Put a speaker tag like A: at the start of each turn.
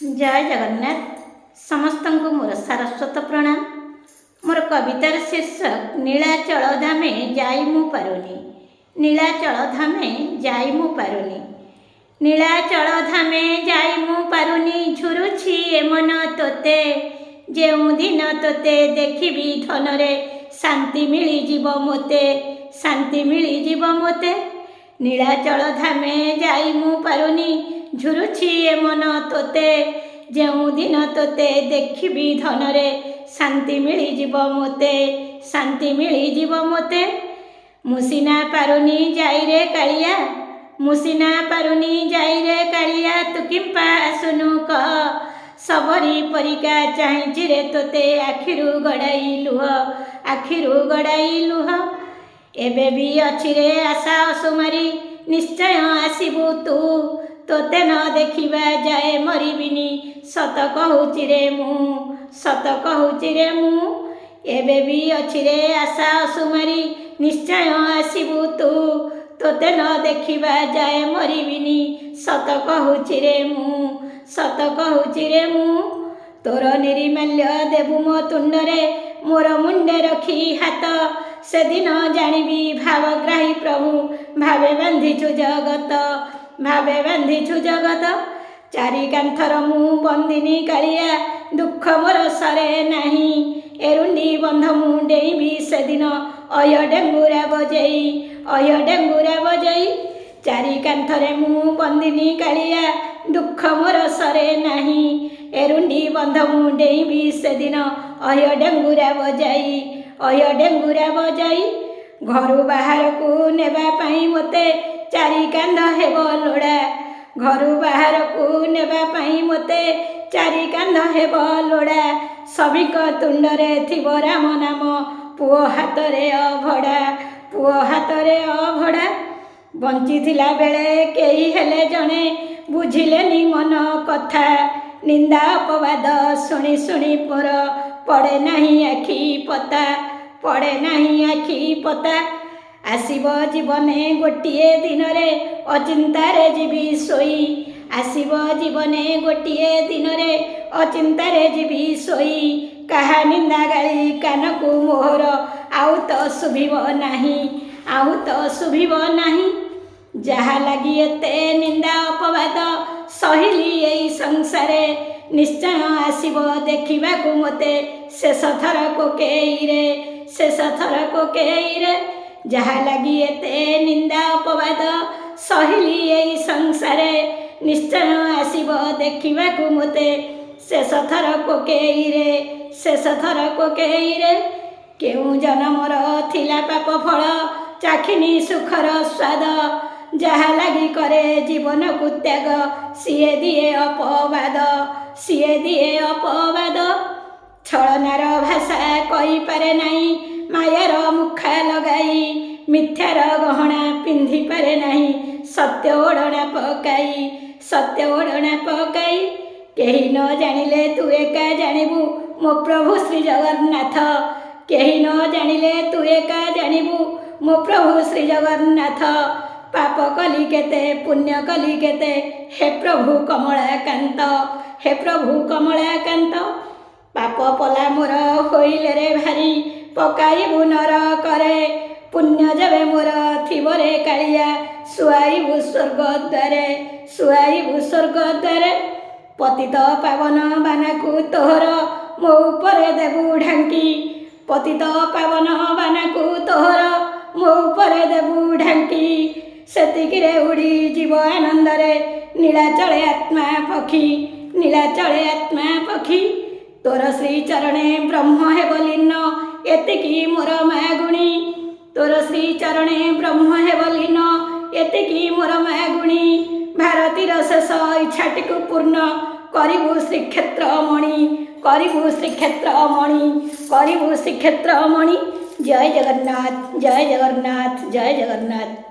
A: जय जगन्नाथ समस्त को मोर सारस्वत प्रणाम। मोर कवितार शीर्षक नीलाचल धामे जाई मु पारुनी। नीलाचल धामे जाई मु पारुनी। नीलाचल धामे जाई मु पारुनी झुरुछि ए मन तोते। जेउ दिन तोते देखिबी धनरे शांति मिली जीव मोते। शांति मिली जीव मोते। नीलाचल धामे जाई मु पारुनी झुरुछि ए मन तोते। जेउ दिन तोते देखिबी धनरे शांति मिली जीव मोते। शांति मिली जीव मोते। मुसिना पारुनी जाई रे कालिया। मुसिना पारुनी जाई रे कालिया तू किंपा आसुनु कह। सबरी परिका चाहिंची रे तोते आखिरु गड़ाई लुह। आखिरु गड़ाई लुह। एबे भी अछि रे आशा असुमारी निश्चय आसिबु तू। तोते न देखिबा जाए मरिबिनी सत कहूची रे मु। सत कहूची रे मु। एबे भी अछि रे आशा असुमारी निश्चय आसिबु तू। तोते न देखिबा जाए मरिबिनी सत कहूची रे मु। सत कहूची रे मु। तोर निरिमाल्य देबु मो तुंडरे मोर मुंडे रखी हाथ। सेदिन जानिबी भावग्राही प्रभु भावे बांधिछु जगत। भावे बांधिछु जगत। चारि कांथर मु बंदिनी कालिया दुख मोर सरे नाही। एरुंडी बंध मु डेइबी सेदिन अय डेंगुरा बजेई। अय डेंगुरा बजेई। चारि कांथरे मु बंदिनी कालिया दुख मोर सरे नाही। एरुंडी बंध मु डेइबी सेदिन अय डेंगुरा बजाई। अय डेंगुरा बजाई। घरु बाहर को नेबा पाई मोते चारि कांध हेब लोड़ा। घरु बाहर को नेबा पाई मोते चारि कांध हेब लोड़ा। सभिक तुंडरे थिब राम नाम पुओ हातरे अभड़ा। पुओ हातरे अभड़ा। बंचिथिला बेले केही हेले जणे बुझिलेनी मन कथा। निंदा अपवाद शुणी शुणी मोर पड़े नाही आखि पता। पड़े नाही आखि पता। आसिब जीवने गोटिए दिन रे अचिंतारे जीवी सोई। आसिब जीवने गोटिए दिन रे अचिंतारे जीवी सोई। काहा निंदा गाली कानकु मोहर आउ तो शुभिब नाही। आउ तो शुभिब नाही। जहा लगी एते निंदा अपवाद सहिली एई संसारे निश्चय आसिब देखिबाकु मोते शेष थर कोकेई रे। शेष थर कोकेई रे। जहा लगी एते निंदा अपवाद सहिली एई संसारे निश्चय आसिब देखिबाकु मोते शेष थर कोकेई रे। शेष थर कोकेई रे। केउ जन्मर थिला पाप फल चाखिनी सुखर स्वाद। जहा लगी करे जीवन को त्याग सिए दिए अपवाद। सिए दिए अपवाद। छलनार भाषा कही पारे नाही मायार मुखा लगाई। मिथ्यार गहना पिंधि पारे नाही सत्य ओढ़ना पकाई। सत्य ओढ़ना पकाई। केही न जानिले तू एका जानिबु मो प्रभु श्री जगन्नाथ। केही न जानिले तू एका जानिबु मो प्रभु श्री जगन्नाथ। पाप कली केते पुण्य कली केते हे प्रभु कमलाकांत। हे प्रभु कमलाकांत। पाप पला मोर होइले रे भारी पकाइबु नर करे। पुण्य जबे मोर थिब रे कालिया सुआइबु स्वर्ग द्वारे। सुआइबु स्वर्ग द्वारे। पतित पावन बानाकु तोहर मो उपरे देबु ढांकी। पतित पावन बानाकु तोहर मो उपरे देबु ढांकी। सेतिकिरे उड़ी जीव आनंदरे नीलाचले आत्मा पक्षी। नीलाचले आत्मा पक्षी। तोर श्री चरणे ब्रह्म हे बोलीन एतिकी मोर मागुणी। तोर श्री चरणे ब्रह्म हे बोलीन एतिकी मोर मागुणी। भारतीर शेष इच्छाटिकु पूर्ण करिबु श्रीक्षेत्र मणि। करिबु श्रीक्षेत्र मणि। करिबु श्रीक्षेत्र मणि। जय जगन्नाथ। जय जगन्नाथ। जय जगन्नाथ।